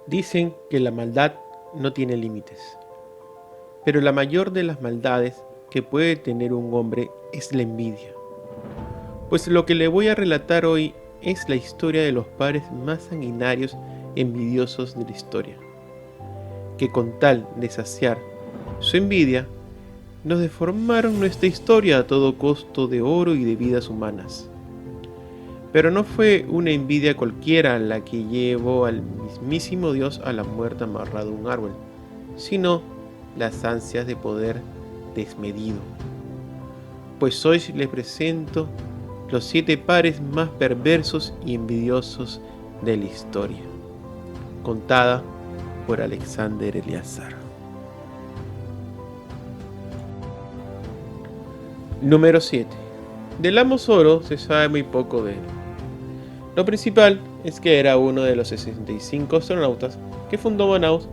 Dicen que la maldad no tiene límites, pero la mayor de las maldades que puede tener un hombre es la envidia. Pues lo que le voy a relatar hoy es la historia de los padres más sanguinarios y envidiosos de la historia, que con tal de saciar su envidia, nos deformaron nuestra historia a todo costo de oro y de vidas humanas. Pero no fue una envidia cualquiera la que llevó al mismísimo Dios a la muerte amarrado a un árbol, sino las ansias de poder desmedido. Pues hoy les presento los 7 pares más perversos y envidiosos de la historia, contada por Alexander Eleazar. Número 7. Del amo Zoro se sabe muy poco de él. Lo principal es que era uno de los 65 astronautas que fundó Manaus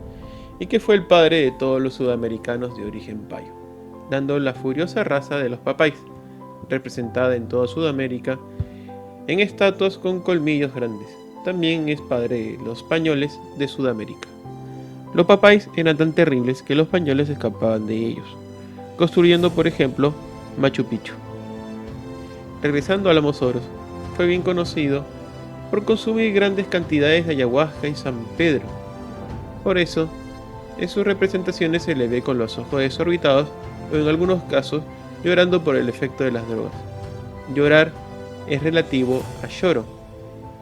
y que fue el padre de todos los sudamericanos de origen payo, dando la furiosa raza de los papáis, representada en toda Sudamérica en estatuas con colmillos grandes. También es padre de los españoles de Sudamérica. Los papáis eran tan terribles que los españoles escapaban de ellos, construyendo por ejemplo Machu Picchu. Regresando a Amos Oros, fue bien conocido por consumir grandes cantidades de ayahuasca y San Pedro. Por eso, en sus representaciones se le ve con los ojos desorbitados o en algunos casos llorando por el efecto de las drogas. Llorar es relativo a lloro,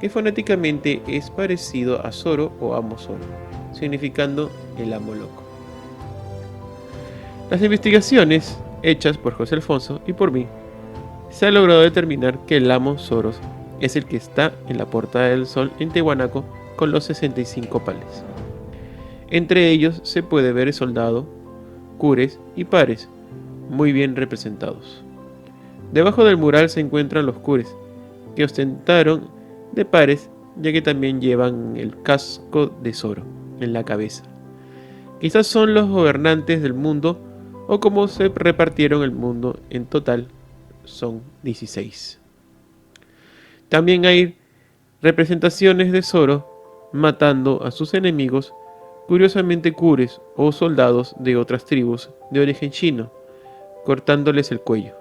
que fonéticamente es parecido a Zoro o amo Zoro, significando el amo loco. Las investigaciones hechas por José Alfonso y por mí se ha logrado determinar que el amo Zoros es el que está en la Portada del Sol en Tiahuanaco con los 65 pales. Entre ellos se puede ver el soldado, cures y pares, muy bien representados. Debajo del mural se encuentran los cures, que ostentaron de pares ya que también llevan el casco de Zoro en la cabeza. Quizás son los gobernantes del mundo o cómo se repartieron el mundo en total son 16. También hay representaciones de Zoro matando a sus enemigos, curiosamente cures o soldados de otras tribus de origen chino, cortándoles el cuello.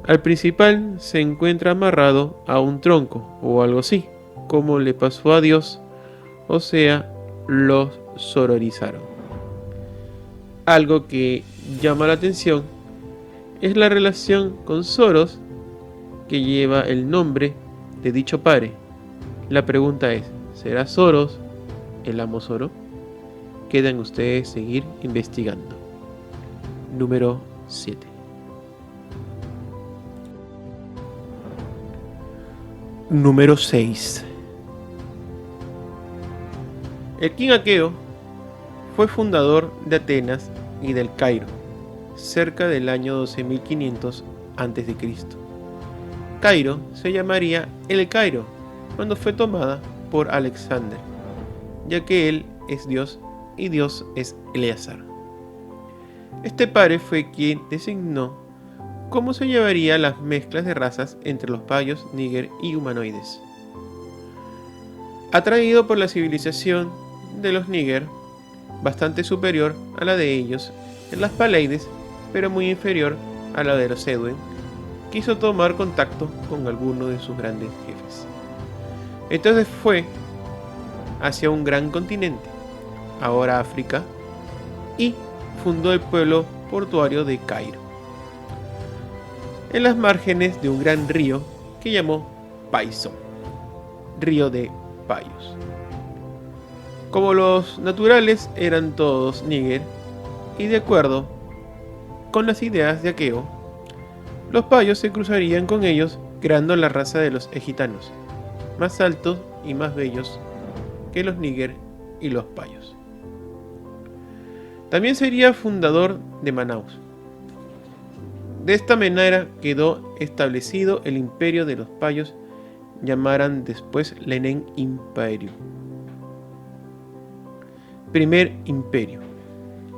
Al principal se encuentra amarrado a un tronco o algo así, como le pasó a Dios, o sea, los sororizaron. Algo que llama la atención es la relación con Zoros que lleva el nombre de dicho padre. La pregunta es, ¿será Zoros el amo Zoro? Quedan ustedes seguir investigando. Número 7. Número 6. El King Akeo fue fundador de Atenas y del Cairo, cerca del año 12.500 a.C. Cairo se llamaría El Cairo cuando fue tomada por Alexander, ya que él es Dios y Dios es Eleazar. Este padre fue quien designó cómo se llevarían las mezclas de razas entre los payos, níger y humanoides. Atraído por la civilización de los níger, bastante superior a la de ellos en las Paleides, pero muy inferior a la de los Edwen, quiso tomar contacto con alguno de sus grandes jefes. Entonces fue hacia un gran continente, ahora África, y fundó el pueblo portuario de Cairo, en las márgenes de un gran río que llamó Paiso, río de payos. Como los naturales eran todos níger, y de acuerdo con las ideas de Akeo, los payos se cruzarían con ellos creando la raza de los egitanos, más altos y más bellos que los níger y los payos. También sería fundador de Manaus. De esta manera quedó establecido el imperio de los payos, llamaran después Lenen Imperio. Primer imperio.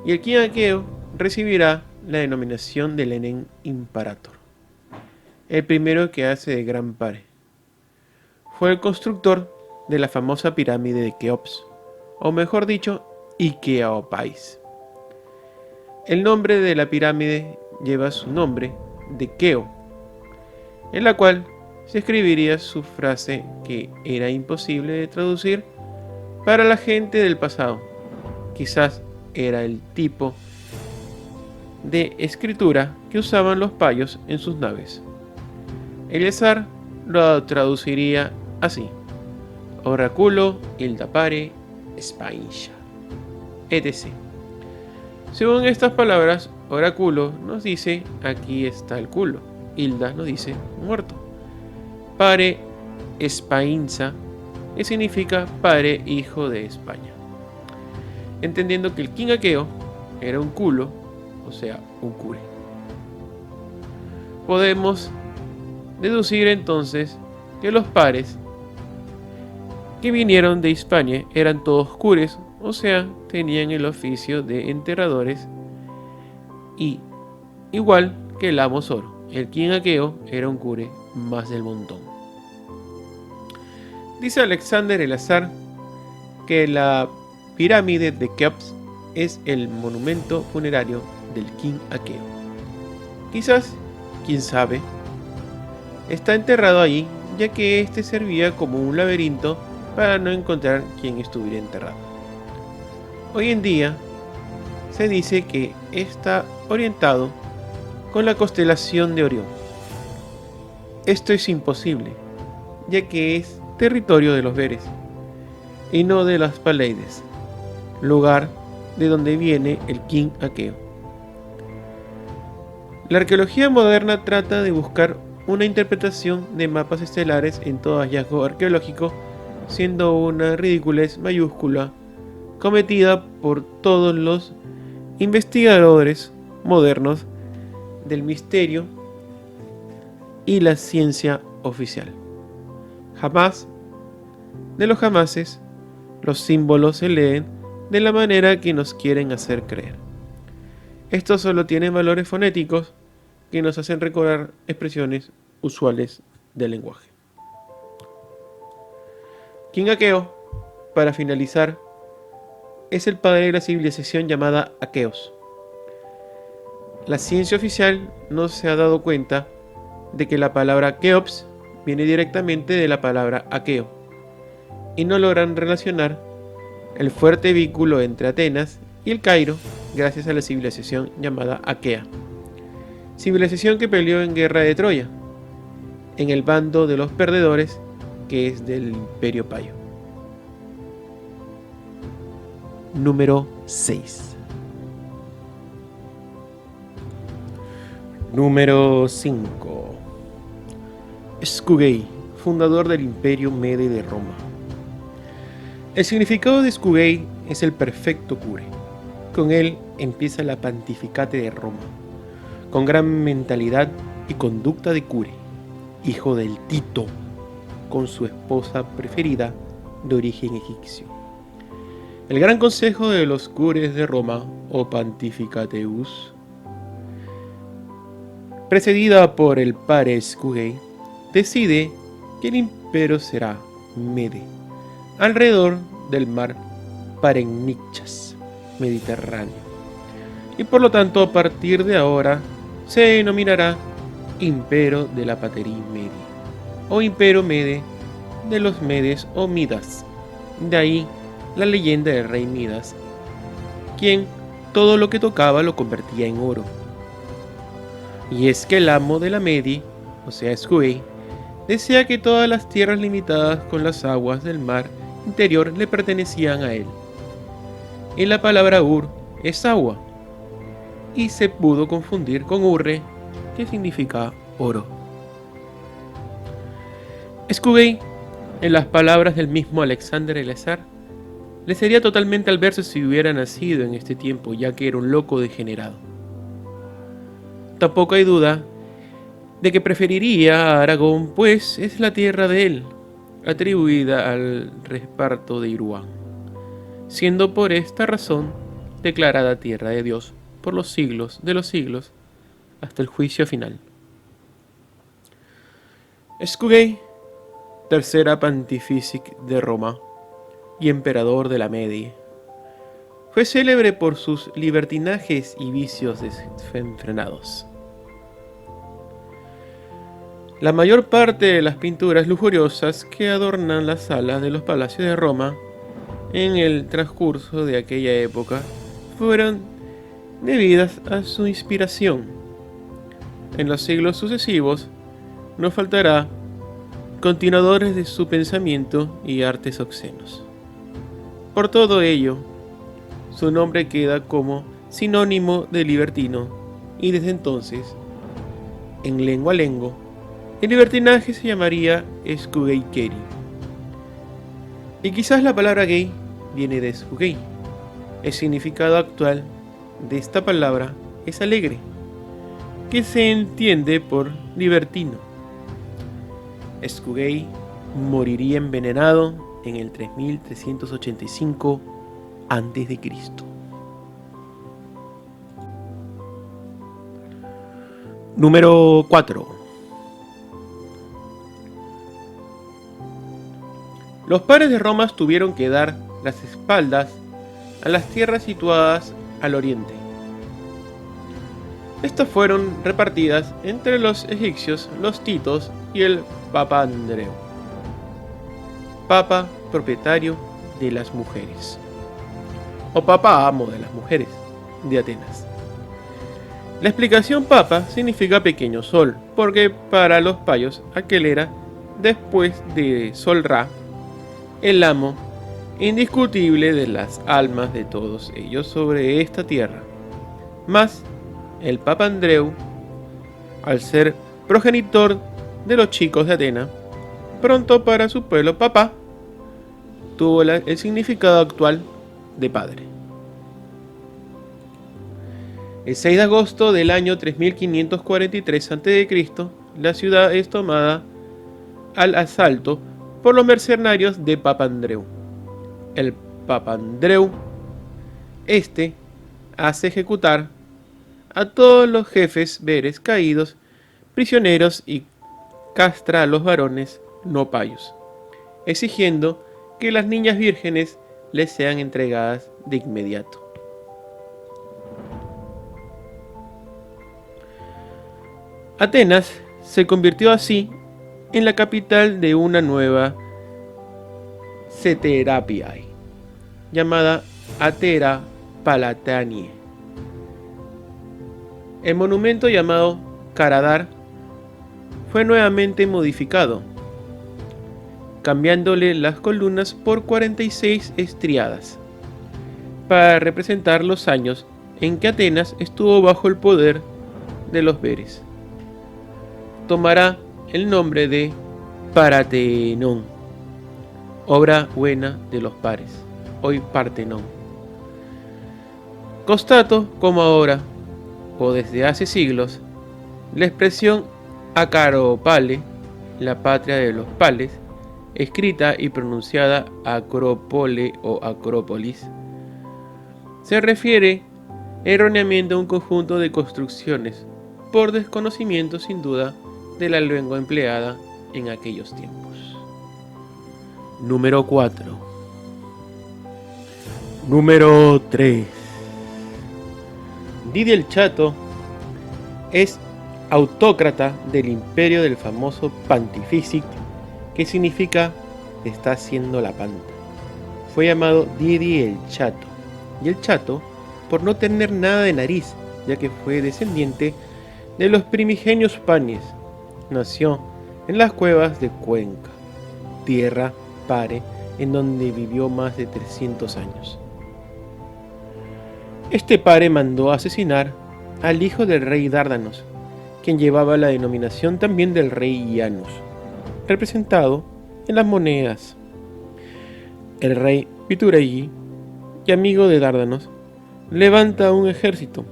Y el King Akeo recibirá la denominación de Lenen Imperator, el primero que hace de gran padre. Fue el constructor de la famosa pirámide de Keops, o mejor dicho, Ikeopais. El nombre de la pirámide lleva su nombre de Keo, en la cual se escribiría su frase que era imposible de traducir para la gente del pasado. Quizás era el tipo de escritura que usaban los payos en sus naves. Eleazar lo traduciría así: Oráculo Ildapare Spaincha, etc. Según estas palabras, oráculo nos dice aquí está el culo, Hilda nos dice muerto. Pare Espainza, que significa padre hijo de España. Entendiendo que el king Aqueo era un culo, o sea, un cure. Podemos deducir entonces que los pares que vinieron de Hispania eran todos cures, o sea, tenían el oficio de enterradores, y igual que el amo Zoro, el king Aqueo era un cure más del montón. Dice Alexander Eleazar que la pirámide de Keops es el monumento funerario del king Aqueo. Quizás, quién sabe, está enterrado allí, ya que este servía como un laberinto para no encontrar quién estuviera enterrado. Hoy en día se dice que está orientado con la constelación de Orión. Esto es imposible, ya que es territorio de los Veres y no de las Paleides, lugar de donde viene el king Aqueo. La arqueología moderna trata de buscar una interpretación de mapas estelares en todo hallazgo arqueológico, siendo una ridiculez mayúscula cometida por todos los investigadores modernos del misterio y la ciencia oficial. Jamás, de los jamases, los símbolos se leen de la manera que nos quieren hacer creer. Estos solo tienen valores fonéticos que nos hacen recordar expresiones usuales del lenguaje. King Aqueo, para finalizar, es el padre de la civilización llamada Aqueos. La ciencia oficial no se ha dado cuenta de que la palabra Keops viene directamente de la palabra Aqueo, y no logran relacionar el fuerte vínculo entre Atenas y el Cairo gracias a la civilización llamada Aquea, civilización que peleó en guerra de Troya, en el bando de los perdedores, que es del Imperio Payo. Número 6. Número 5. Skugei, fundador del Imperio Mede de Roma. El significado de Skugei es el perfecto cure. Con él empieza la Pontificate de Roma, con gran mentalidad y conducta de cure, hijo del Tito, con su esposa preferida de origen egipcio. El Gran Consejo de los Cures de Roma, o Pontificateus, precedida por el Pare Skugei, decide que el imperio será Mede, alrededor del mar Parennichas, Mediterráneo, y por lo tanto a partir de ahora se denominará Imperio de la Paterie Medi, o Imperio Mede de los Medes o Midas. De ahí la leyenda del rey Midas, quien todo lo que tocaba lo convertía en oro. Y es que el amo de la Medi, o sea Skugei, decía que todas las tierras limitadas con las aguas del mar interior le pertenecían a él. Y la palabra Ur es agua, y se pudo confundir con Urre, que significa oro. Skugei, en las palabras del mismo Alexander Eleazar, le sería totalmente al verso si hubiera nacido en este tiempo, ya que era un loco degenerado. Tampoco hay duda de que preferiría a Aragón, pues es la tierra de él, atribuida al reparto de Iruán, siendo por esta razón declarada tierra de Dios por los siglos de los siglos hasta el juicio final. Skugei, tercera Pontificia de Roma, y emperador de la Media. Fue célebre por sus libertinajes y vicios desenfrenados. La mayor parte de las pinturas lujuriosas que adornan las salas de los palacios de Roma en el transcurso de aquella época fueron debidas a su inspiración. En los siglos sucesivos no faltará continuadores de su pensamiento y artes obscenos. Por todo ello, su nombre queda como sinónimo de libertino y desde entonces, en lengua el libertinaje se llamaría scugeikeri. Y quizás la palabra gay viene de sgugei. El significado actual de esta palabra es alegre, que se entiende por libertino. Sgugei moriría envenenado en el 3385 a.C. Número 4. Los padres de Roma tuvieron que dar las espaldas a las tierras situadas al oriente. Estas fueron repartidas entre los egipcios, los titos y el Papa Andreu, papa propietario de las mujeres, o papa amo de las mujeres de Atenas. La explicación papa significa pequeño sol, porque para los payos aquel era, después de Sol Ra, el amo indiscutible de las almas de todos ellos sobre esta tierra. Mas el Papa Andreu, al ser progenitor de los chicos de Atenas, pronto para su pueblo papá, tuvo el significado actual de padre. El 6 de agosto del año 3543 a.C., la ciudad es tomada al asalto por los mercenarios de Papandreu. El Papandreu hace ejecutar a todos los jefes beres caídos, prisioneros, y castra a los varones no payos, exigiendo que las niñas vírgenes les sean entregadas de inmediato. Atenas se convirtió así en la capital de una nueva Ceterapiae, llamada Atera Palatanie. El monumento llamado Caradar fue nuevamente modificado, cambiándole las columnas por 46 estriadas, para representar los años en que Atenas estuvo bajo el poder de los beres. Tomará el nombre de Paratenón, obra buena de los pares, hoy Partenón. Constato como ahora, o desde hace siglos, la expresión Acaropale, la patria de los pales, escrita y pronunciada Acrópole o Acrópolis, se refiere erróneamente a un conjunto de construcciones, por desconocimiento sin duda de la lengua empleada en aquellos tiempos. Número 4. Número 3. Didi el Chato es autócrata del imperio del famoso Pantificic, que significa está haciendo la panta. Fue llamado Didi el Chato, y el Chato por no tener nada de nariz, ya que fue descendiente de los primigenios panes. Nació en las cuevas de Cuenca, tierra pare en donde vivió más de 300 años. Este pare mandó asesinar al hijo del rey Dárdanos, quien llevaba la denominación también del rey Janus, representado en las monedas. El rey Pituregi, y amigo de Dárdanos, levanta un ejército,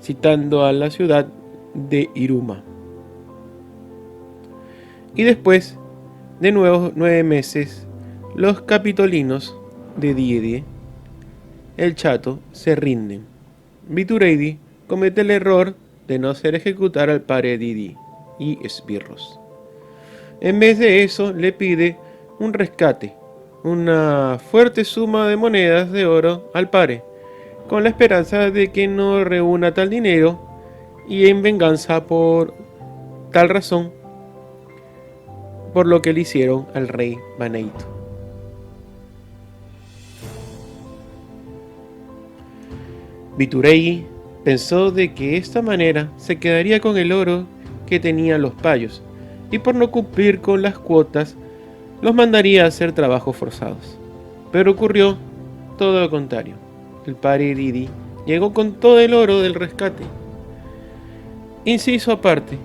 citando a la ciudad de Iruma. Y después de nuevos 9 meses, los capitolinos de Didi el Chato se rinden. Vituregi comete el error de no hacer ejecutar al padre Didi y esbirros. En vez de eso, le pide un rescate una fuerte suma de monedas de oro al padre, con la esperanza de que no reúna tal dinero y en venganza por tal razón por lo que le hicieron al rey Baneito. Bituregui pensó de que esta manera se quedaría con el oro que tenían los payos y por no cumplir con las cuotas los mandaría a hacer trabajos forzados. Pero ocurrió todo lo contrario. El padre Didi llegó con todo el oro del rescate. Inciso aparte,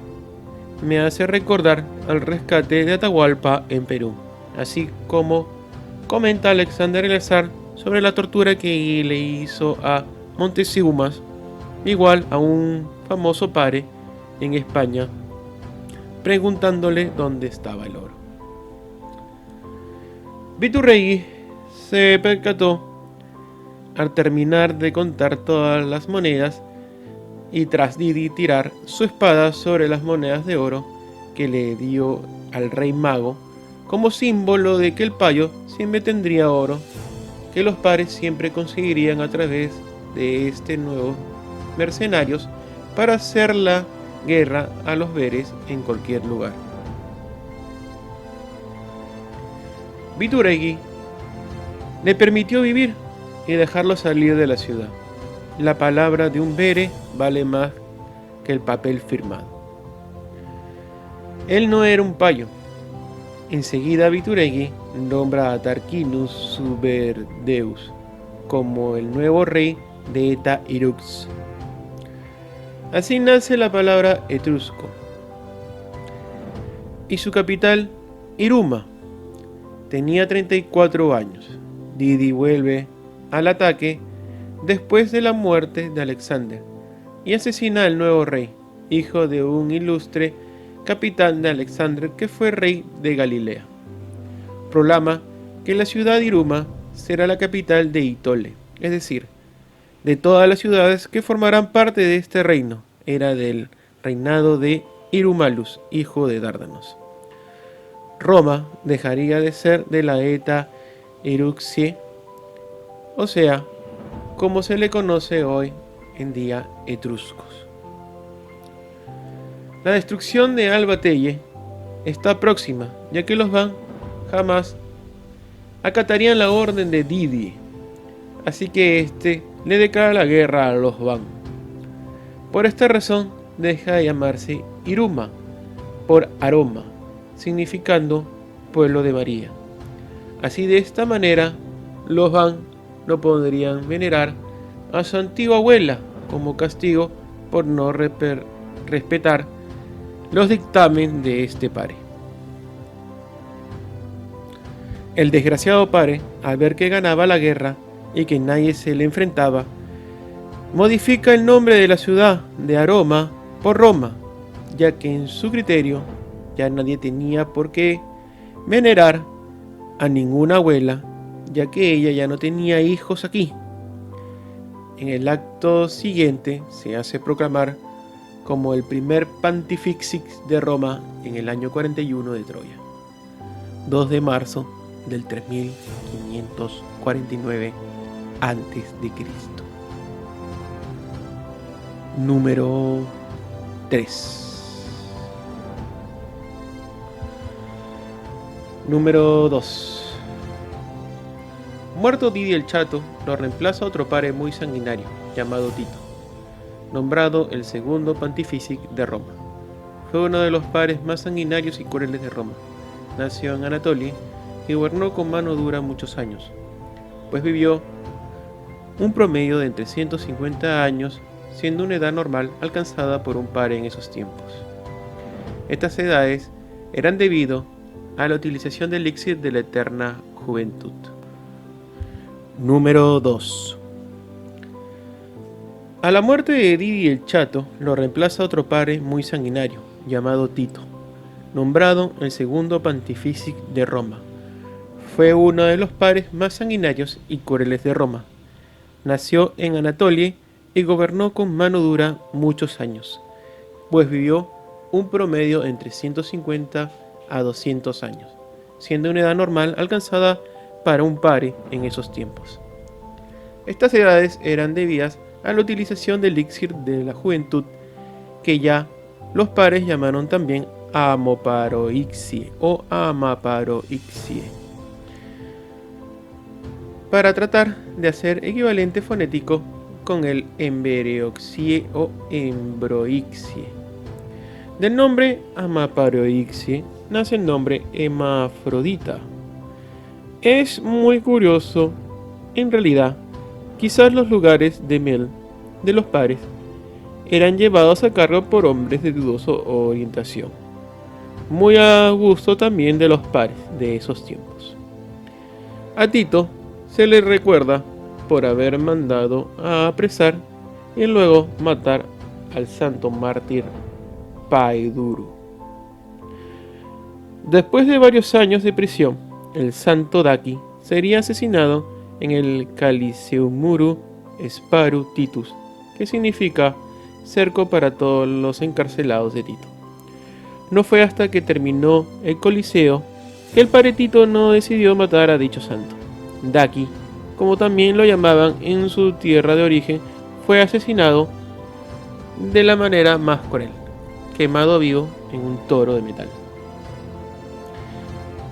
me hace recordar al rescate de Atahualpa en Perú, así como comenta Alexander Eleazar sobre la tortura que le hizo a Montezumas, igual a un famoso padre en España, preguntándole dónde estaba el oro. Bituregui se percató al terminar de contar todas las monedas y tras Didi tirar su espada sobre las monedas de oro que le dio al rey mago como símbolo de que el payo siempre tendría oro que los pares siempre conseguirían a través de nuevos mercenarios para hacer la guerra a los beres en cualquier lugar. Bituregui le permitió vivir y dejarlo salir de la ciudad. La palabra de un bere vale más que el papel firmado. Él no era un payo. Enseguida Bituregui nombra a Tarquinius Suberdeus como el nuevo rey de Eta Irux. Así nace la palabra etrusco. Y su capital, Iruma. Tenía 34 años. Didi vuelve al ataque después de la muerte de Alexander y asesina al nuevo rey, hijo de un ilustre capitán de Alexander que fue rey de Galilea. Proclama que la ciudad de Iruma será la capital de Itole, es decir, de todas las ciudades que formarán parte de este reino, era del reinado de Irumalus, hijo de Dárdanos. Roma dejaría de ser de la Eta Iruxie, o sea, como se le conoce hoy en día etruscos. La destrucción de Alba Telle está próxima, ya que los Van jamás acatarían la orden de Didi, así que éste le declara la guerra a los Van. Por esta razón deja de llamarse Iruma por Aroma, significando pueblo de María. Así de esta manera los Van no podrían venerar a su antigua abuela como castigo por no respetar los dictámenes de este padre. El desgraciado padre, al ver que ganaba la guerra y que nadie se le enfrentaba, modifica el nombre de la ciudad de Aroma por Roma, ya que en su criterio ya nadie tenía por qué venerar a ninguna abuela, ya que ella ya no tenía hijos aquí. En el acto siguiente se hace proclamar como el primer Pontifex de Roma en el año 41 de Troya, 2 de marzo del 3549 a.C. Número 3. Número 2. Muerto Didi el Chato, lo reemplaza otro padre muy sanguinario, llamado Tito, nombrado el segundo Pontifex de Roma. Fue uno de los padres más sanguinarios y crueles de Roma. Nació en Anatolia y gobernó con mano dura muchos años, pues vivió un promedio de entre 150 años, siendo una edad normal alcanzada por un padre en esos tiempos. Estas edades eran debido a la utilización del elixir de la eterna juventud. Número 2. A la muerte de Didi el Chato, lo reemplaza otro padre muy sanguinario, llamado Tito, nombrado el segundo Pontifex de Roma. Fue uno de los padres más sanguinarios y crueles de Roma. Nació en Anatolia y gobernó con mano dura muchos años, pues vivió un promedio entre 150 a 200 años, siendo una edad normal alcanzada para un pare en esos tiempos. Estas edades eran debidas a la utilización del elixir de la juventud, que ya los pares llamaron también amoparoixie o amaparoixie, para tratar de hacer equivalente fonético con el embereoxie o embroixie. Del nombre amaparoixie nace el nombre hermafrodita. Es muy curioso, en realidad, quizás los lugares de miel de los pares eran llevados a cargo por hombres de dudosa orientación, muy a gusto también de los pares de esos tiempos. A Tito se le recuerda por haber mandado a apresar y luego matar al santo mártir Paeduro. Después de varios años de prisión, el santo Daki sería asesinado en el Caliceumuru Sparu Titus, que significa cerco para todos los encarcelados de Tito. No fue hasta que terminó el Coliseo que el padre Tito no decidió matar a dicho santo. Daki, como también lo llamaban en su tierra de origen, fue asesinado de la manera más cruel, quemado vivo en un toro de metal.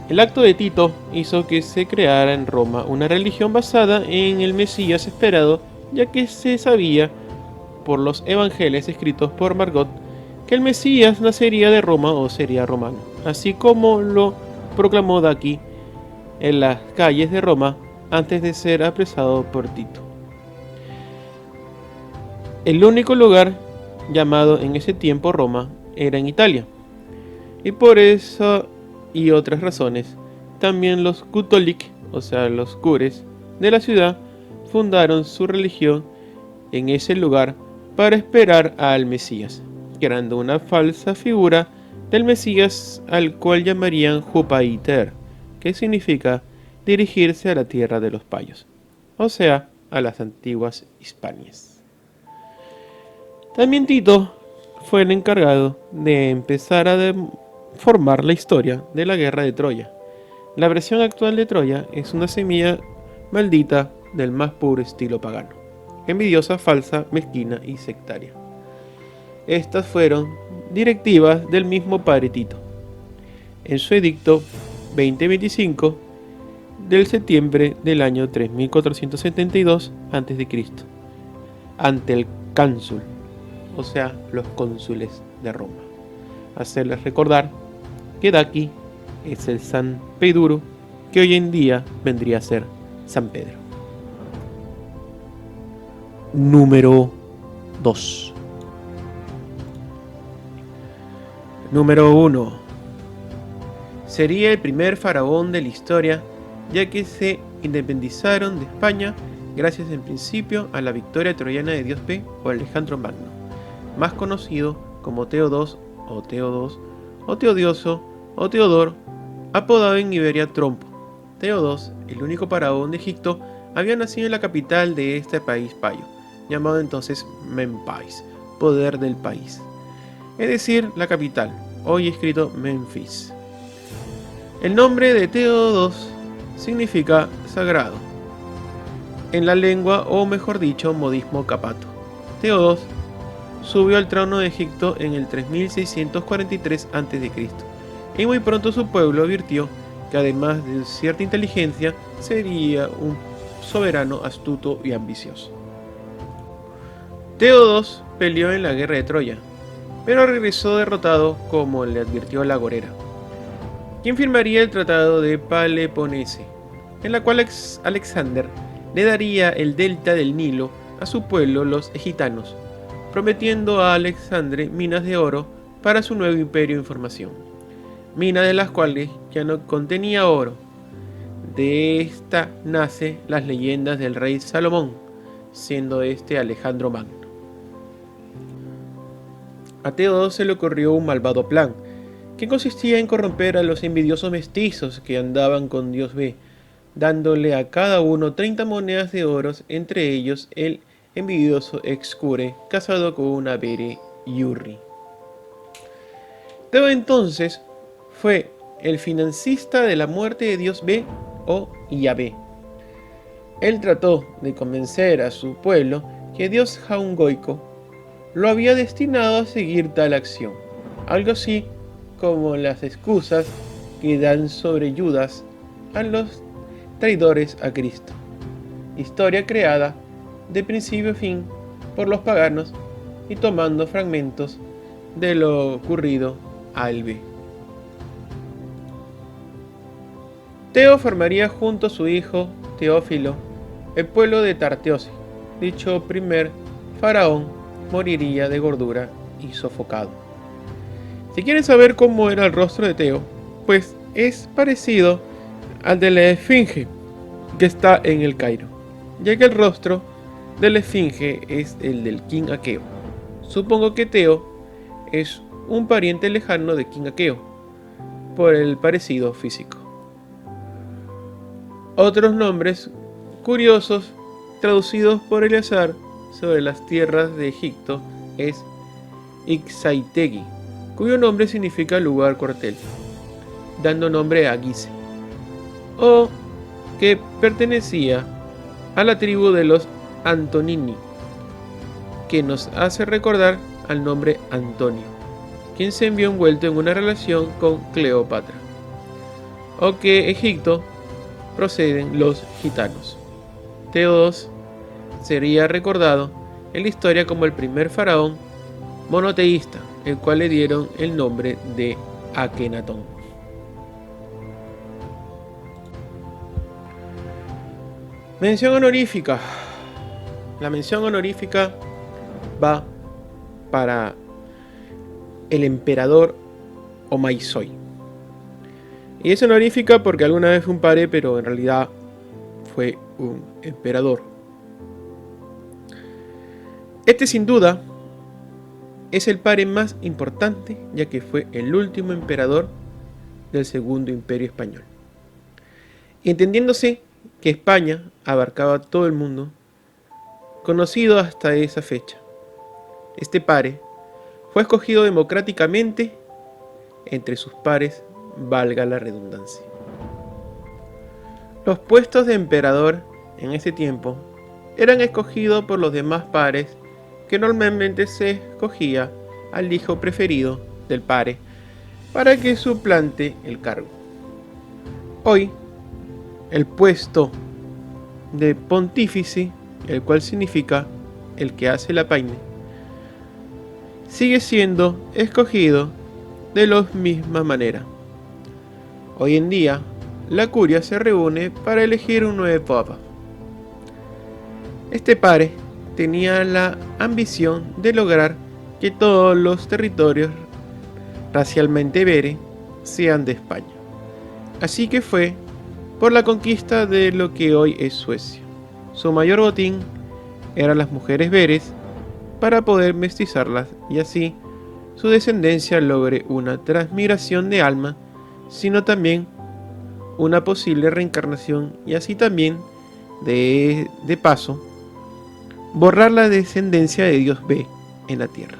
El acto de Tito hizo que se creara en Roma una religión basada en el Mesías esperado, ya que se sabía por los evangelios escritos por Margot que el Mesías nacería de Roma o sería romano, así como lo proclamó Daki en las calles de Roma antes de ser apresado por Tito. El único lugar llamado en ese tiempo Roma era en Italia, y por eso y otras razones, también los Cutolik, o sea los cures de la ciudad, fundaron su religión en ese lugar para esperar al Mesías, creando una falsa figura del Mesías al cual llamarían Jupaiter, que significa dirigirse a la tierra de los payos, o sea, a las antiguas Hispanias. También Tito fue el encargado de empezar a formar la historia de la guerra de Troya. La versión actual de Troya es una semilla maldita del más puro estilo pagano, envidiosa, falsa, mezquina y sectaria. Estas fueron directivas del mismo padre Tito, en su edicto 2025 del septiembre del año 3472 a.C., ante el cónsul, o sea, los cónsules de Roma. Hacerles recordar que Daki es el San Pedro, que hoy en día vendría a ser San Pedro. Número 2. Número 1. Sería el primer faraón de la historia, ya que se independizaron de España gracias en principio a la victoria troyana de Dios P o Alejandro Magno, más conocido como Teodos o Teodos o Teodioso o Teodor, apodado en Iberia Trompo. Teodos, el único faraón de Egipto, había nacido en la capital de este país payo, llamado entonces Memphis, poder del país, es decir, la capital, hoy escrito Memphis. El nombre de Teodos significa sagrado en la lengua, o mejor dicho, modismo capato. Teodos subió al trono de Egipto en el 3643 a.C. y muy pronto su pueblo advirtió que además de cierta inteligencia sería un soberano astuto y ambicioso. Teodos peleó en la guerra de Troya, pero regresó derrotado como le advirtió la agorera, quien firmaría el tratado de Peloponneso, en la cual Alexander le daría el delta del Nilo a su pueblo los egiptanos, prometiendo a Alexandre minas de oro para su nuevo imperio en formación, minas de las cuales ya no contenía oro. De esta nace las leyendas del rey Salomón, siendo este Alejandro Magno. A Teodos se le ocurrió un malvado plan, que consistía en corromper a los envidiosos mestizos que andaban con Dios B, dándole a cada uno 30 monedas de oro, entre ellos el envidioso Excure, casado con una Bere Yurri. Teo entonces fue el financista de la muerte de Dios B o Yahvé. Él trató de convencer a su pueblo que Dios Jaungoico lo había destinado a seguir tal acción, algo así como las excusas que dan sobre Judas a los traidores a Cristo. Historia creada de principio a fin por los paganos y tomando fragmentos de lo ocurrido a Elbe. Teo formaría junto a su hijo Teófilo el pueblo de Tarteose. Dicho primer faraón moriría de gordura y sofocado. Si quieren saber cómo era el rostro de Teo, pues es parecido al de la esfinge que está en el Cairo, ya que el rostro de la esfinge es el del King Aqueo. Supongo que Teo es un pariente lejano de King Aqueo, por el parecido físico. Otros nombres curiosos traducidos por Eleazar sobre las tierras de Egipto es Ixaitegui, cuyo nombre significa lugar cuartel, dando nombre a Gise, o que pertenecía a la tribu de los Antonini, que nos hace recordar al nombre Antonio, quien se vio envuelto en una relación con Cleopatra, o que Egipto proceden los gitanos. Teo II sería recordado en la historia como el primer faraón monoteísta, el cual le dieron el nombre de Akenatón. Mención honorífica. La mención honorífica va para el emperador Omaizoi. Y es honorífica porque alguna vez fue un padre, pero en realidad fue un emperador. Este sin duda es el padre más importante, ya que fue el último emperador del Segundo Imperio Español. Entendiéndose que España abarcaba todo el mundo, conocido hasta esa fecha. Este padre fue escogido democráticamente entre sus pares, valga la redundancia. Los puestos de emperador en ese tiempo eran escogidos por los demás pares, que normalmente se escogía al hijo preferido del pare para que suplante el cargo. Hoy, el puesto de pontífice, el cual significa el que hace la paine, sigue siendo escogido de la misma manera. Hoy en día, la curia se reúne para elegir un nuevo papa. Este pare tenía la ambición de lograr que todos los territorios racialmente vere sean de España. Así que fue por la conquista de lo que hoy es Suecia. Su mayor botín eran las mujeres veres para poder mestizarlas y así su descendencia logre una transmigración de alma, sino también una posible reencarnación y así también de paso borrar la descendencia de Dios B en la tierra.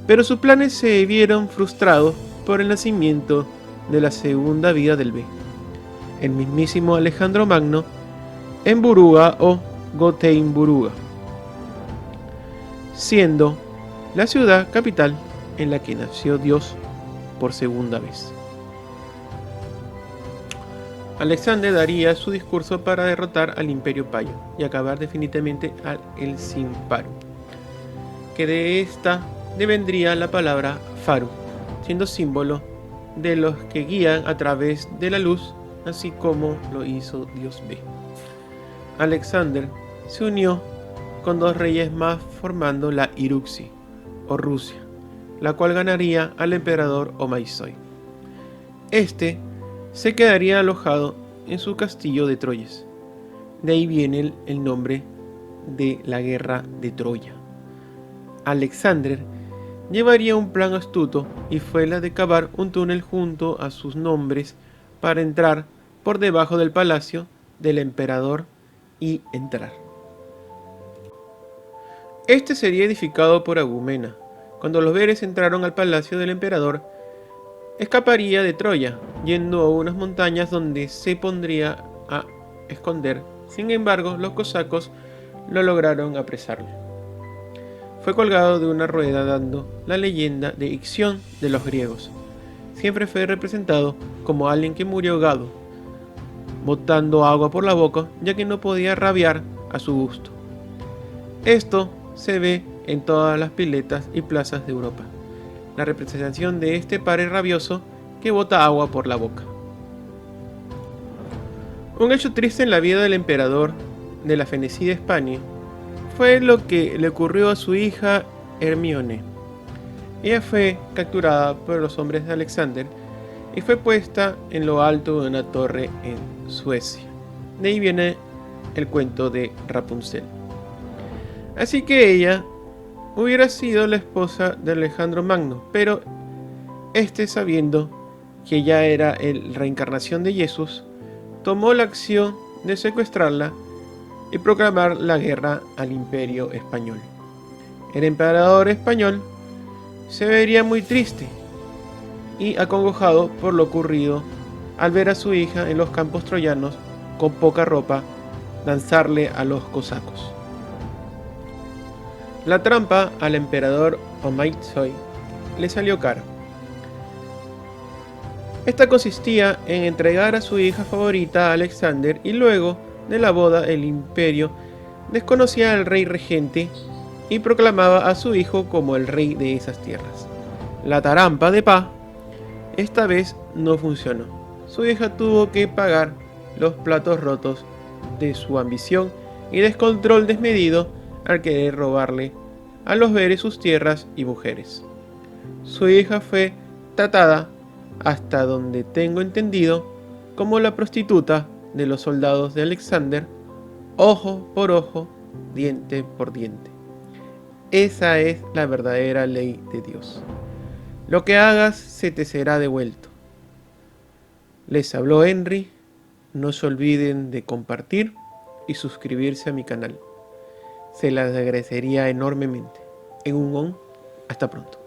Pero sus planes se vieron frustrados por el nacimiento de la segunda vida del B, el mismísimo Alejandro Magno, en Buruga o Gotemburgo, siendo la ciudad capital en la que nació Dios por segunda vez. Alexander daría su discurso para derrotar al Imperio Payo y acabar definitivamente al El Sin-Paru, que de esta devendría la palabra Faru, siendo símbolo de los que guían a través de la luz, así como lo hizo Dios B. Alexander se unió con dos reyes más formando la Iruxi, o Rusia, la cual ganaría al emperador Omaizoi. Este se quedaría alojado en su castillo de Troyes. De ahí viene el nombre de la guerra de Troya. Alexander llevaría un plan astuto y fue la de cavar un túnel junto a sus nombres para entrar por debajo del palacio del emperador y entrar. Este sería edificado por Agumena. Cuando los veres entraron al palacio del emperador, escaparía de Troya, yendo a unas montañas donde se pondría a esconder. Sin embargo, los cosacos lo lograron apresarlo. Fue colgado de una rueda dando la leyenda de Ixión de los griegos. Siempre fue representado como alguien que murió ahogado, botando agua por la boca ya que no podía rabiar a su gusto. Esto se ve en todas las piletas y plazas de Europa, la representación de este padre rabioso que bota agua por la boca. Un hecho triste en la vida del emperador de la fenecida España fue lo que le ocurrió a su hija Hermione. Ella fue capturada por los hombres de Alexander y fue puesta en lo alto de una torre en Suecia. De ahí viene el cuento de Rapunzel. Así que ella hubiera sido la esposa de Alejandro Magno, pero este, sabiendo que ella era la reencarnación de Jesús, tomó la acción de secuestrarla y proclamar la guerra al Imperio Español. El emperador español se vería muy triste y acongojado por lo ocurrido al ver a su hija en los campos troyanos con poca ropa danzarle a los cosacos. La trampa al emperador Omaizoi le salió cara. Esta consistía en entregar a su hija favorita a Alexander y luego de la boda el imperio desconocía al rey regente y proclamaba a su hijo como el rey de esas tierras. La trampa de Pa esta vez no funcionó. Su hija tuvo que pagar los platos rotos de su ambición y descontrol desmedido al querer robarle a los veres sus tierras y mujeres. Su hija fue tratada, hasta donde tengo entendido, como la prostituta de los soldados de Alexander, ojo por ojo, diente por diente. Esa es la verdadera ley de Dios. Lo que hagas se te será devuelto. Les habló Henry. No se olviden de compartir y suscribirse a mi canal. Se las agradecería enormemente. En un hasta pronto.